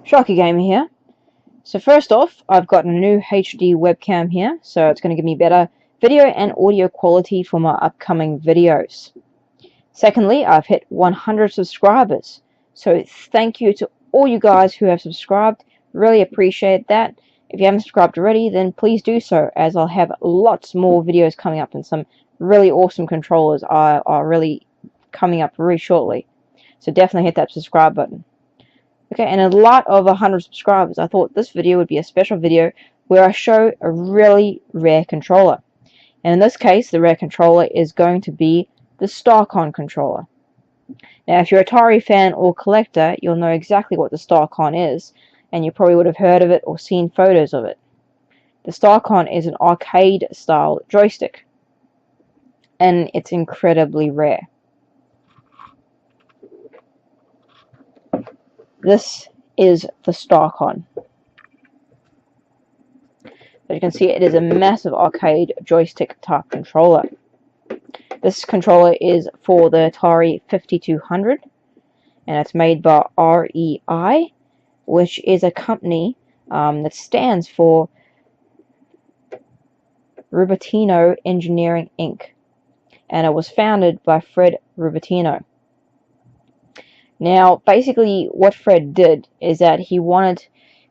Sharkie Gamer here. So first off, I've got a new HD webcam here, so it's going to give me better video and audio quality for my upcoming videos. Secondly, I've hit 100 subscribers, so thank you to all you guys who have subscribed. Really appreciate that. If you haven't subscribed already, then please do so, as I'll have lots more videos coming up, and some really awesome controllers are really coming up very shortly. So definitely hit that subscribe button. Okay, and in light of 100 subscribers, I thought this video would be a special video where I show a really rare controller. And in this case, the rare controller is going to be the Starcon controller. Now, if you're an Atari fan or collector, you'll know exactly what the Starcon is, and you probably would have heard of it or seen photos of it. The Starcon is an arcade-style joystick, and it's incredibly rare. This is the Starcon. As you can see, it is a massive arcade joystick type controller. This controller is for the Atari 5200, and it's made by REI, which is a company that stands for Rubattino Engineering Inc., and it was founded by Fred Rubattino. Now, basically, what Fred did is that he wanted,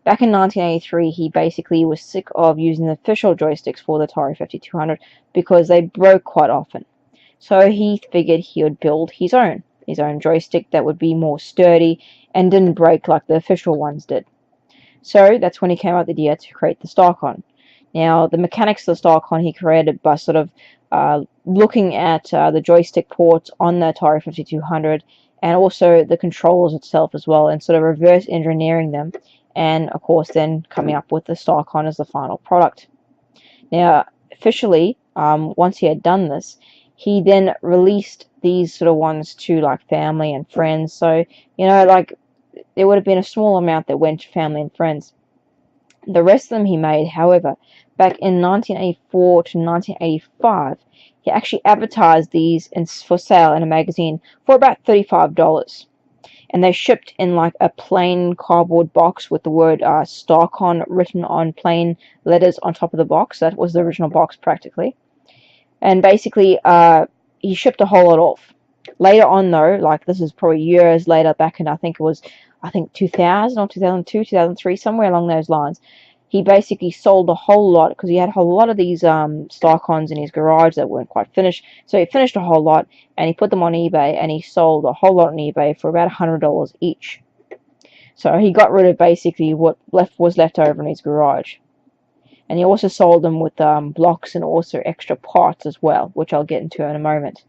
back in 1983, he basically was sick of using the official joysticks for the Atari 5200 because they broke quite often. So he figured he would build his own joystick that would be more sturdy and didn't break like the official ones did. So that's when he came up with the idea to create the Starcon. Now, the mechanics of the Starcon he created by sort of looking at the joystick ports on the Atari 5200 and also the controllers itself as well, and sort of reverse engineering them, and of course then coming up with the Starcon as the final product. Now, officially, once he had done this, he then released these sort of ones to like family and friends. So, you know, like there would have been a small amount that went to family and friends. The rest of them he made, however, back in 1984 to 1985, he actually advertised these for sale in a magazine for about $35. And they shipped in like a plain cardboard box with the word Starcon written on plain letters on top of the box. That was the original box practically. And basically, he shipped a whole lot off. Later on though, like this is probably years later, back in I think 2000 or 2002, 2003, somewhere along those lines, he basically sold a whole lot because he had a whole lot of these Starcons in his garage that weren't quite finished. So he finished a whole lot and he put them on eBay, and he sold a whole lot on eBay for about $100 each. So he got rid of basically what was left over in his garage. And he also sold them with blocks and also extra parts as well, which I'll get into in a moment.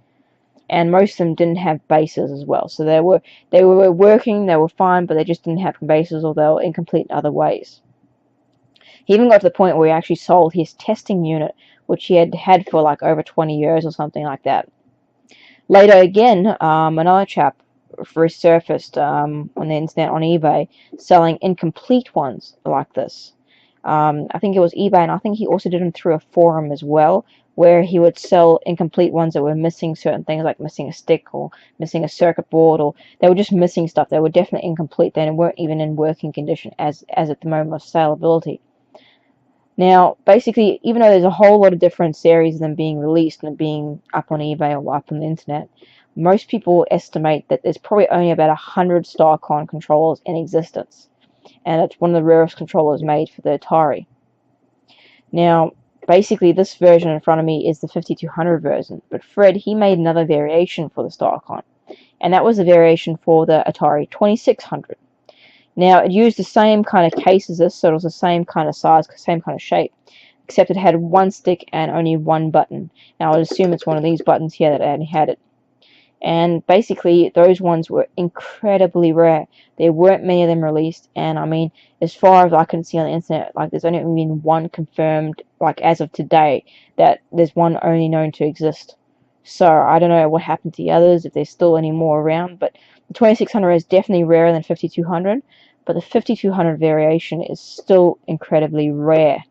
And most of them didn't have bases as well. So they were working, they were fine, but they just didn't have bases, or they were incomplete in other ways. He even got to the point where he actually sold his testing unit, which he had for like over 20 years or something like that. Later again, another chap resurfaced on the internet, on eBay, selling incomplete ones like this. I think it was eBay, and I think he also did them through a forum as well, where he would sell incomplete ones that were missing certain things, like missing a stick or missing a circuit board, or they were just missing stuff. They were definitely incomplete. They weren't even in working condition as at the moment of saleability. Now, basically, even though there's a whole lot of different series of them being released and being up on eBay or up on the internet, most people estimate that there's probably only about 100 Starcon controllers in existence. And it's one of the rarest controllers made for the Atari. Now, basically, this version in front of me is the 5200 version, but Fred, he made another variation for the Starcon, and that was a variation for the Atari 2600. Now, it used the same kind of case as this, so it was the same kind of size, same kind of shape, except it had one stick and only one button. Now, I would assume it's one of these buttons here that only had it. And basically, those ones were incredibly rare. There weren't many of them released, and I mean, as far as I can see on the internet, like there's only been one confirmed, like as of today, that there's one only known to exist. So I don't know what happened to the others, if there's still any more around, but the 2600 is definitely rarer than 5200, but the 5200 variation is still incredibly rare.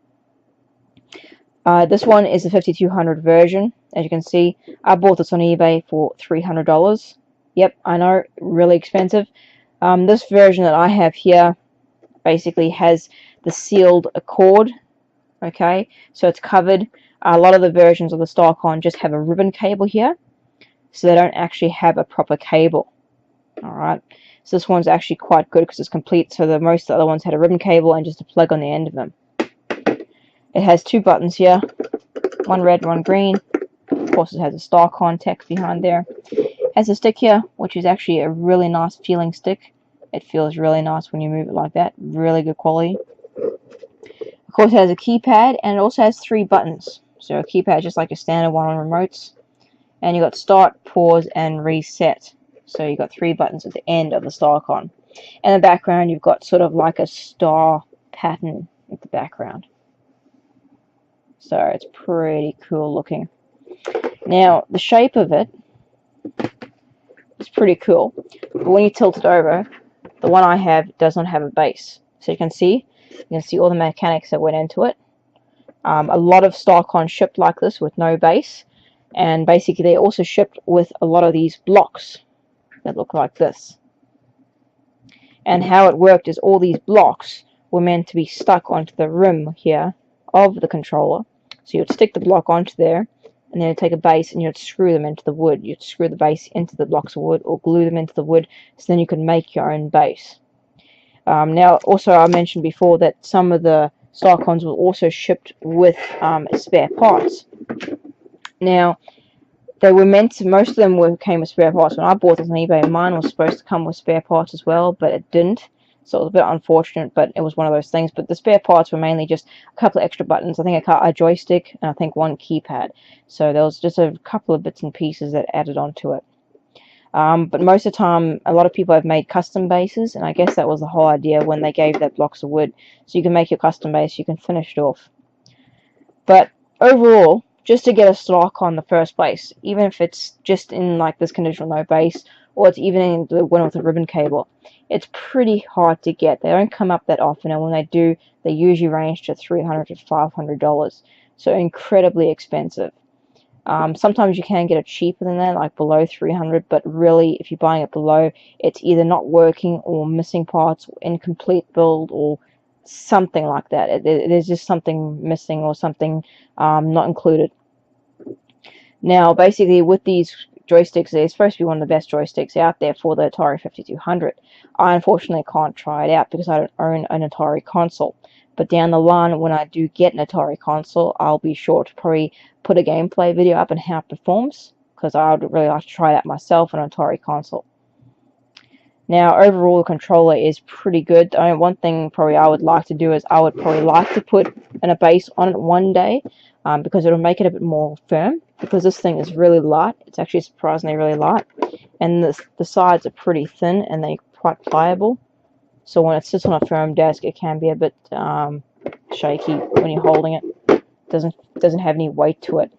This one is the 5200 version. As you can see, I bought this on eBay for $300. Yep, I know, really expensive. This version that I have here basically has the sealed cord. Okay, so it's covered. A lot of the versions of the Starcon just have a ribbon cable here, so they don't actually have a proper cable. Alright, so this one's actually quite good because it's complete, so most of the other ones had a ribbon cable and just a plug on the end of them. It has 2 buttons here, one red, one green. Of course, it has a Starcon text behind there. It has a stick here, which is actually a really nice feeling stick. It feels really nice when you move it like that. Really good quality. Of course, it has a keypad, and it also has 3 buttons. So a keypad just like a standard one on remotes. And you've got start, pause, and reset. So you've got 3 buttons at the end of the Starcon. In the background, you've got sort of like a star pattern at the background. So it's pretty cool looking. Now, the shape of it is pretty cool. But when you tilt it over, the one I have does not have a base. So you can see all the mechanics that went into it. A lot of Starcon shipped like this with no base. And basically they also shipped with a lot of these blocks that look like this. And how it worked is all these blocks were meant to be stuck onto the rim here of the controller. So you'd stick the block onto there, and then you'd take a base and you'd screw them into the wood. You'd screw the base into the blocks of wood or glue them into the wood, so then you could make your own base. Now, also I mentioned before that some of the Starcons were also shipped with spare parts. Now, they were meant to, most of them came with spare parts. When I bought this on eBay, mine was supposed to come with spare parts as well, but it didn't. So it was a bit unfortunate, but it was one of those things. But the spare parts were mainly just a couple of extra buttons. I think a joystick, and I think 1 keypad. So there was just a couple of bits and pieces that added onto it. But most of the time, a lot of people have made custom bases, and I guess that was the whole idea when they gave that blocks of wood. So you can make your custom base, you can finish it off. But overall, just to get a Starcon in the first place, even if it's just in like this condition with no base, or it's even in the one with a ribbon cable, it's pretty hard to get. They don't come up that often, and when they do, they usually range to $300 to $500. So incredibly expensive. Sometimes you can get it cheaper than that, like below $300, but really, if you're buying it below, it's either not working or missing parts, or incomplete build, or something like that. There's just something missing or something not included. Now, basically, with these joysticks, they're supposed to be one of the best joysticks out there for the Atari 5200. I unfortunately can't try it out because I don't own an Atari console. But down the line, when I do get an Atari console, I'll be sure to probably put a gameplay video up on how it performs, because I would really like to try it out myself on an Atari console. Now, overall, the controller is pretty good. One thing probably I would like to do is I would probably like to put a base on it one day, because it'll make it a bit more firm, because this thing is really light. It's actually surprisingly really light, and the sides are pretty thin and they're quite pliable. So when it sits on a firm desk, it can be a bit shaky when you're holding it. Doesn't have any weight to it.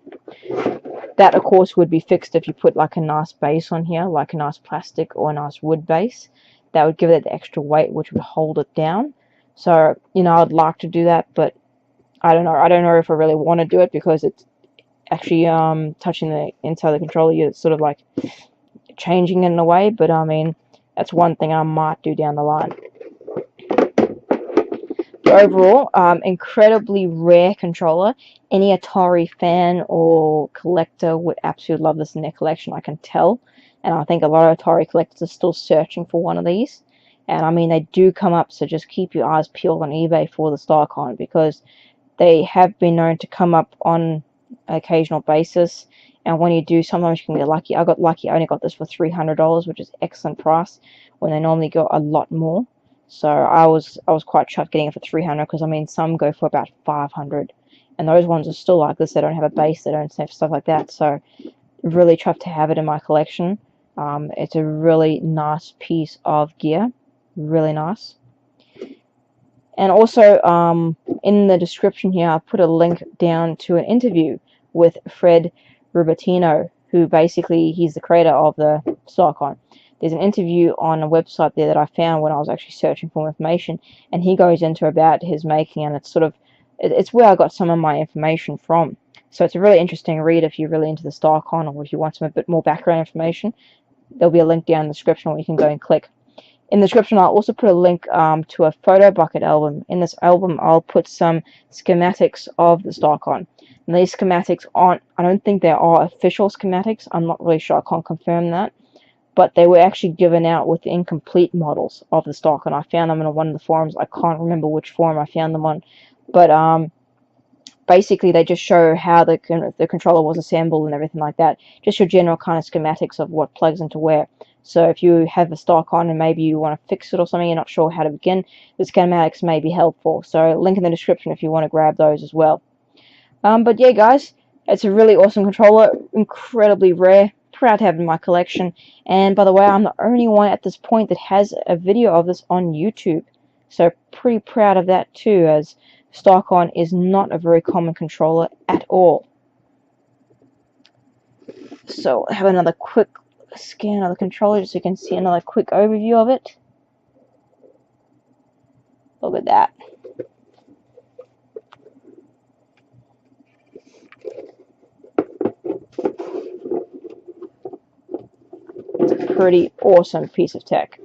That, of course, would be fixed if you put like a nice base on here, like a nice plastic or a nice wood base. That would give it the extra weight, which would hold it down. So, I'd like to do that, but I don't know. I don't know if I really want to do it, because it's actually touching the inside of the controller. You're sort of like changing it in a way, but I mean, that's one thing I might do down the line. Overall, incredibly rare controller. Any Atari fan or collector would absolutely love this in their collection, I can tell. And I think a lot of Atari collectors are still searching for one of these. And I mean, they do come up, so just keep your eyes peeled on eBay for the Starcon, because they have been known to come up on an occasional basis. And when you do, sometimes you can get lucky. I got lucky. I only got this for $300, which is an excellent price, when they normally go a lot more. So I was quite chuffed getting it for $300, because I mean, some go for about $500, and those ones are still like this. They don't have a base, they don't have stuff like that. So really chuffed to have it in my collection. It's a really nice piece of gear, really nice. And also, in the description here, I'll put a link down to an interview with Fred Rubertino, who basically, he's the creator of the Starcon. There's an interview on a website there that I found when I was actually searching for information, and he goes into about his making, and it's where I got some of my information from. So it's a really interesting read if you're really into the Starcon, or if you want some a bit more background information. There'll be a link down in the description where you can go and click. In the description, I'll also put a link to a photo bucket album. In this album, I'll put some schematics of the Starcon. And these schematics aren't, I don't think they are official schematics. I'm not really sure, I can't confirm that. But they were actually given out with the incomplete models of the Starcon. I found them in one of the forums. I can't remember which forum I found them on. But basically, they just show how the controller was assembled and everything like that. Just your general kind of schematics of what plugs into where. So if you have a Starcon and maybe you want to fix it or something, you're not sure how to begin, the schematics may be helpful. So link in the description if you want to grab those as well. But yeah, guys, it's a really awesome controller, incredibly rare. Proud to have it in my collection. And by the way, I'm the only one at this point that has a video of this on YouTube. So pretty proud of that too, as Starcon is not a very common controller at all. So have another quick scan of the controller just so you can see another quick overview of it. Look at that. It's a pretty awesome piece of tech.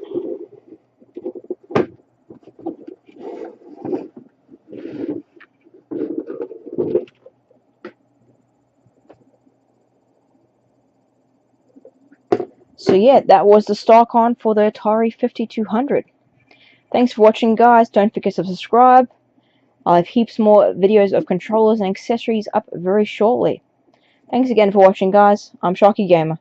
So yeah, that was the Starcon for the Atari 5200. Thanks for watching, guys. Don't forget to subscribe. I'll have heaps more videos of controllers and accessories up very shortly. Thanks again for watching, guys. I'm Sharkie Gamer.